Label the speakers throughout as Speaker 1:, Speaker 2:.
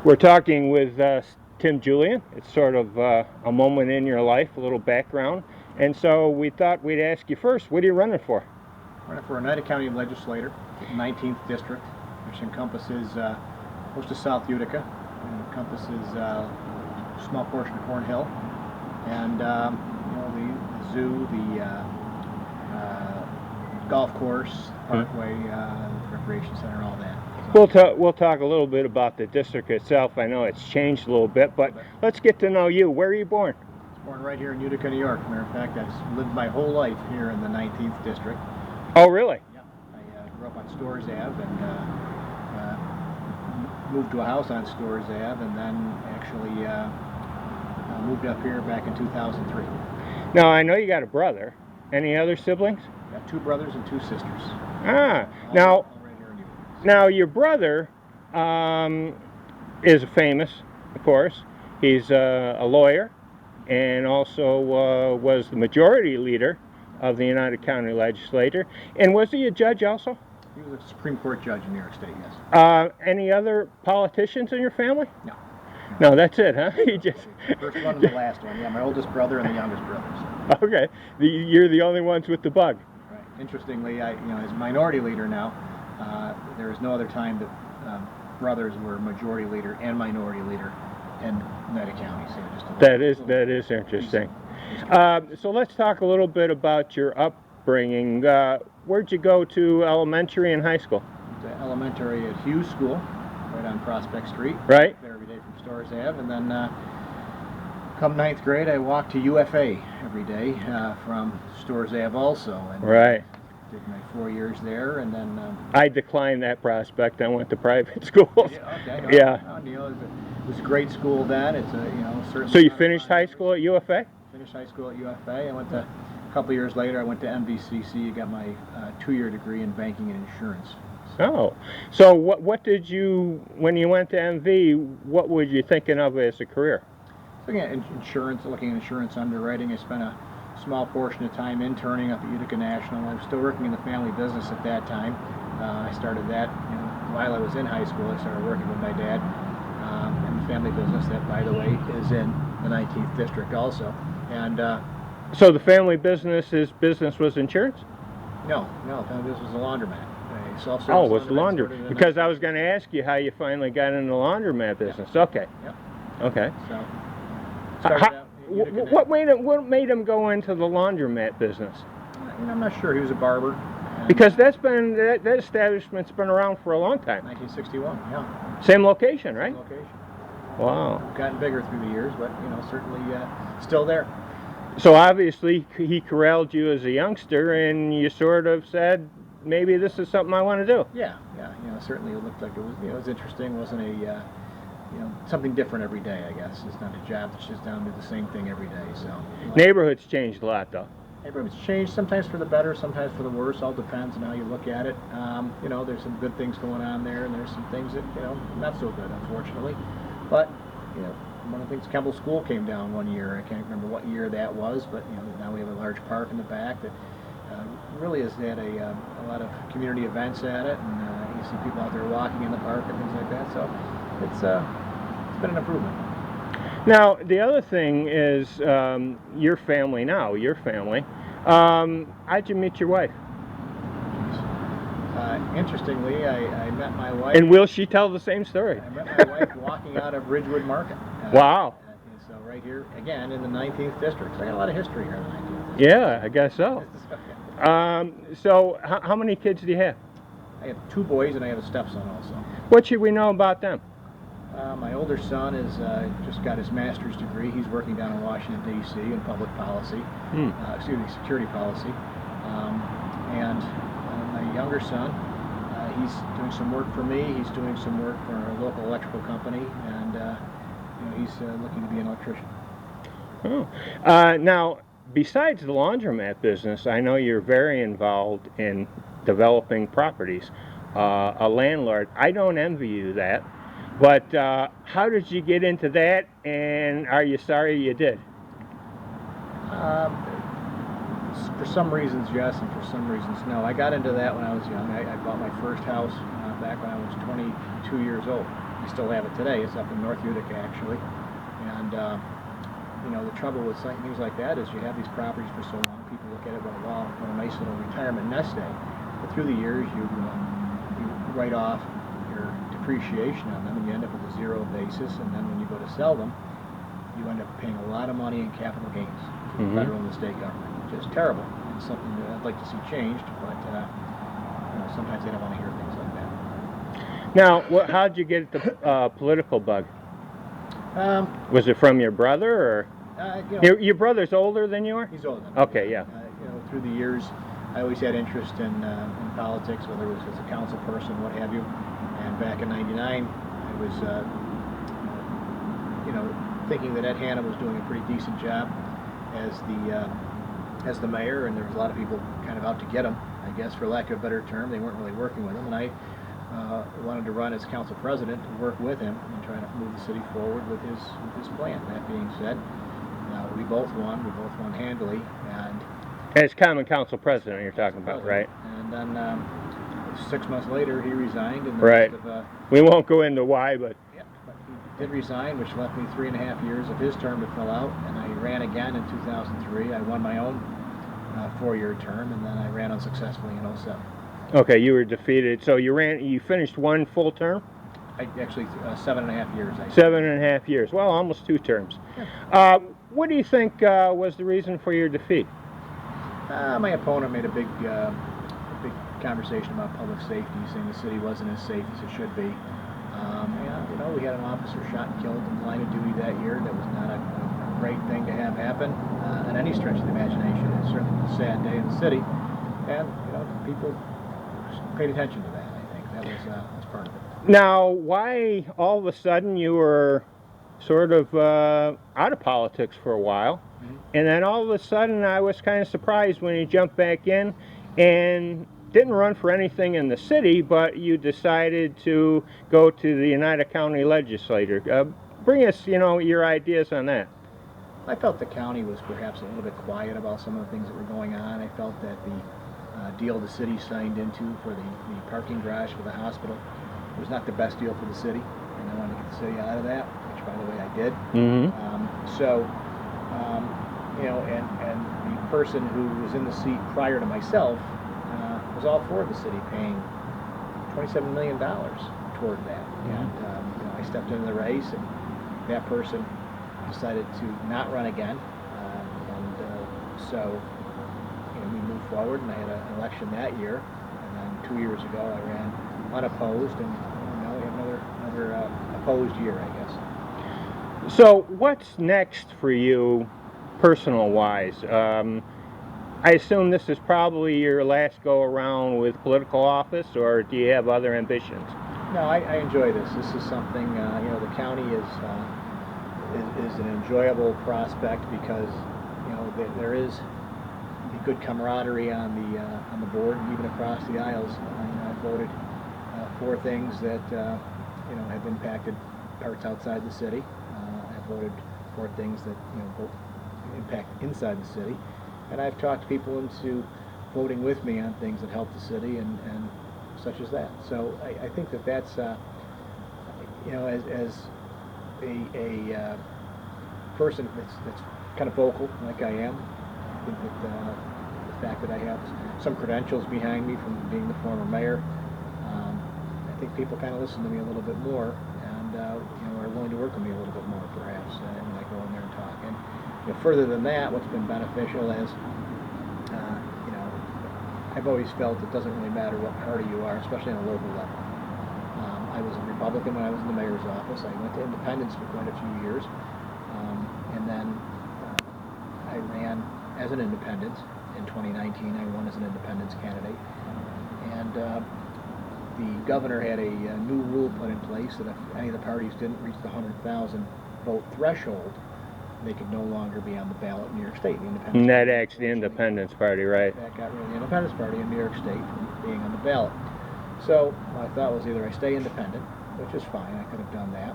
Speaker 1: We're talking with Tim Julian. It's sort of a moment in your life, a little background. And so we thought we'd ask you first, what are you running for?
Speaker 2: I'm running for Oneida County Legislature, 19th District, which encompasses most of South Utica, and encompasses a small portion of Corn Hill, and the zoo, the golf course, parkway, recreation center, all that.
Speaker 1: We'll talk a little bit about the district itself. I know it's changed a little bit, but let's get to know you. Where are you born?
Speaker 2: I was born right here in Utica, New York. Matter of fact, I've lived my whole life here in the 19th District.
Speaker 1: Oh, really?
Speaker 2: Yeah. I grew up on Storrs Ave and moved to a house on Storrs Ave, and then actually moved up here back in 2003.
Speaker 1: Now, I know you got a brother. Any other siblings?
Speaker 2: Got 2 brothers and 2 sisters.
Speaker 1: Ah,
Speaker 2: All right here in Utica.
Speaker 1: now your brother is famous, of course. He's a lawyer and also was the majority leader of the Oneida County Legislature. And was he a judge also?
Speaker 2: He was a Supreme Court judge in New York State, yes.
Speaker 1: Any other politicians in your family?
Speaker 2: No.
Speaker 1: No, that's it, huh? You just
Speaker 2: The first one and the last one. Yeah, my oldest brother and the youngest brother.
Speaker 1: Okay. You're the only ones with the bug.
Speaker 2: Right. Interestingly, as minority leader now, there is no other time that brothers were majority leader and minority leader in Oneida County. So just
Speaker 1: that is interesting. So let's talk a little bit about your upbringing. Where'd you go to elementary and high school?
Speaker 2: To elementary at Hughes School, right on Prospect Street.
Speaker 1: Right.
Speaker 2: There every day from Storrs Ave, and then come 9th grade, I walked to UFA every day from Storrs Ave also. And
Speaker 1: right.
Speaker 2: Did my 4 years there, and then
Speaker 1: I declined that prospect. I went to private schools.
Speaker 2: Yeah. Okay.
Speaker 1: Yeah.
Speaker 2: It was a great school then. It's certainly.
Speaker 1: So you finished high school at UFA?
Speaker 2: Finished high school at UFA. I went to a couple years later. I went to MVCC. Got my 2-year degree in banking and insurance.
Speaker 1: Oh, so what did you, when you went to MV, what were you thinking of as a career?
Speaker 2: Looking at insurance, looking at insurance underwriting. I spent a small portion of time interning up at Utica National. I was still working in the family business at that time. I started that while I was in high school. I started working with my dad in the family business. That, by the way, is in the 19th District also. And
Speaker 1: so the family business was insurance?
Speaker 2: No, this was a laundromat.
Speaker 1: Oh, it was the laundry. Because I was going to ask you how you finally got into the laundromat business. Yeah. Okay.
Speaker 2: Yep.
Speaker 1: Okay.
Speaker 2: So,
Speaker 1: what made him go into the laundromat business?
Speaker 2: I'm not sure. He was a barber.
Speaker 1: Because that establishment's been around for a long time.
Speaker 2: 1961. Yeah.
Speaker 1: Same location, right?
Speaker 2: Same location.
Speaker 1: Wow.
Speaker 2: Gotten bigger through the years, but certainly still there.
Speaker 1: So obviously he corralled you as a youngster, and you sort of said, maybe this is something I want to do.
Speaker 2: Yeah. Certainly it looked like it was. It was interesting. It wasn't something different every day. I guess it's not a job that's just down to the same thing every day. So
Speaker 1: neighborhood's changed a lot, though.
Speaker 2: Neighborhood's changed. Sometimes for the better, sometimes for the worse. All depends on how you look at it. There's some good things going on there, and there's some things that not so good, unfortunately. But one of the things, Kemble School came down one year. I can't remember what year that was, but now we have a large park in the back that really has had a lot of community events at it, and you see people out there walking in the park and things like that. So it's been an improvement.
Speaker 1: Now the other thing is your family. How'd you meet your wife?
Speaker 2: Interestingly, I met my wife.
Speaker 1: And will she tell the same story?
Speaker 2: I met my wife walking out of Ridgewood Market.
Speaker 1: Wow.
Speaker 2: So right here, again, in the 19th District. So I got a lot of history here in the 19th District.
Speaker 1: Yeah, I guess so. So how many kids do you have?
Speaker 2: I have 2 boys, and I have a stepson also.
Speaker 1: What should we know about them?
Speaker 2: My older son is just got his master's degree. He's working down in Washington, D.C. in public policy, security policy. And my younger son, he's doing some work for me. He's doing some work for a local electrical company, and he's looking to be an electrician.
Speaker 1: Oh. Now, besides the laundromat business, I know you're very involved in developing properties. A landlord. I don't envy you that. But how did you get into that, and are you sorry you did?
Speaker 2: For some reasons, yes, and for some reasons, no. I got into that when I was young. I bought my first house back when I was 22 years old. we still have it today. It's up in North Utica, actually. And, you know, the trouble with things like that is you have these properties for so long, people look at it, well, what a nice little retirement nest egg. But through the years, you write off your depreciation on them, and you end up with a zero basis, and then when you go to sell them, you end up paying a lot of money in capital gains to the federal and the state government, which is terrible. It's something that I'd like to see changed, but you know, sometimes they don't want to hear things like that.
Speaker 1: Now, how'd you get the political bug? Was it from your brother, or
Speaker 2: you know,
Speaker 1: your brother's older than you are?
Speaker 2: He's older than me.
Speaker 1: Okay, yeah.
Speaker 2: You know, through the years, I always had interest in politics, whether it was as a council person, what have you. And back in '99, I was, you know, thinking that Ed Hanna was doing a pretty decent job as the mayor, and there was a lot of people kind of out to get him, I guess, for lack of a better term. They weren't really working with him, and I wanted to run as council president and work with him and try to move the city forward with his plan. That being said, we both won. We both won handily, and
Speaker 1: as common council president, you're talking about, right?
Speaker 2: And then 6 months later, he resigned, and
Speaker 1: right. We won't go into why, but
Speaker 2: yeah, but he did resign, which left me 3.5 years of his term to fill out, and I ran again in 2003. I won my own 4-year term, and then I ran unsuccessfully in '07.
Speaker 1: Okay, you were defeated. So you finished one full term?
Speaker 2: Actually, 7.5 years.
Speaker 1: 7.5 years. Well, almost 2 terms. Yeah. What do you think was the reason for your defeat?
Speaker 2: My opponent made a big conversation about public safety, saying the city wasn't as safe as it should be. And, you know, we had an officer shot and killed in the line of duty that year. That was not a great thing to have happen in any stretch of the imagination. It's certainly a sad day in the city, and you know, people paid attention to that. I think that was part of it.
Speaker 1: Now, why all of a sudden you were sort of out of politics for a while, and then all of a sudden I was kind of surprised when you jumped back in and didn't run for anything in the city, but you decided to go to the Oneida County Legislature. Bring us, you know, your ideas on that.
Speaker 2: I felt the county was perhaps a little bit quiet about some of the things that were going on. I felt that the deal the city signed into for the parking garage for the hospital was not the best deal for the city, and I wanted to get the city out of that, which, by the way, I did. You know, and the person who was in the seat prior to myself was all for the city paying $27 million toward that. And you know, I stepped into the race, and that person decided to not run again. So you know, we moved forward, and I had an election that year. And then 2 years ago, I ran unopposed, and now we have another opposed year, I guess.
Speaker 1: So what's next for you, personal-wise? I assume this is probably your last go-around with political office, or do you have other ambitions?
Speaker 2: No, I enjoy this. This is something, you know, the county is an enjoyable prospect because, you know, there is a good camaraderie on the board, and even across the aisles. I voted for things that, you know, have impacted parts outside the city. I voted for things that, you know, impact inside the city. And I've talked people into voting with me on things that help the city and such as that. So I think that's, you know, as a person that's kind of vocal like I am, I think that the fact that I have some credentials behind me from being the former mayor, I think people kind of listen to me a little bit more and, you know, are willing to work with me a little bit more perhaps when I go in there and talk. And, you know, further than that, what's been beneficial is, you know, I've always felt it doesn't really matter what party you are, especially on a local level. I was a Republican when I was in the mayor's office. I went to independence for quite a few years, and then I ran as an independent in 2019. I won as an independence candidate, and the governor had a new rule put in place that if any of the parties didn't reach the 100,000 vote threshold, they could no longer be on the ballot in New York State.
Speaker 1: The Independence Party, right?
Speaker 2: That got rid of the Independence Party in New York State from being on the ballot. So my thought was either I stay independent, which is fine, I could have done that,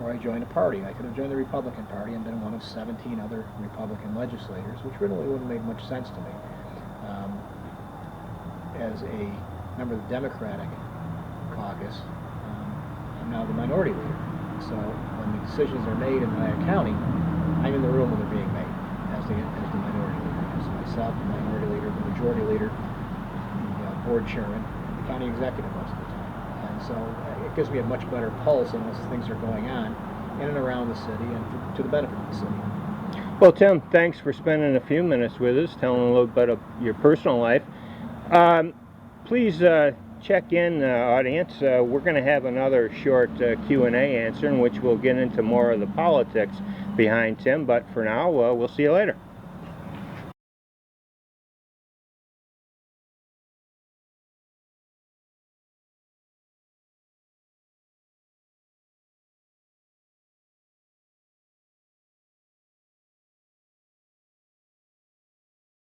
Speaker 2: or I join a party. I could have joined the Republican Party and been one of 17 other Republican legislators, which really wouldn't make much sense to me. As a member of the Democratic caucus, I'm I'm now the minority leader. So when the decisions are made in Oneida County, I'm in the room when they're being made as the minority leader. As myself, the minority leader, the majority leader, the board chairman, and the county executive most of the time. And so it gives me a much better pulse on as things are going on in and around the city and to the benefit of the city.
Speaker 1: Well, Tim, thanks for spending a few minutes with us, telling a little bit of your personal life. Please check in, audience. We're going to have another short Q&A answer in which we'll get into more of the politics behind Tim. But for now, we'll see you later.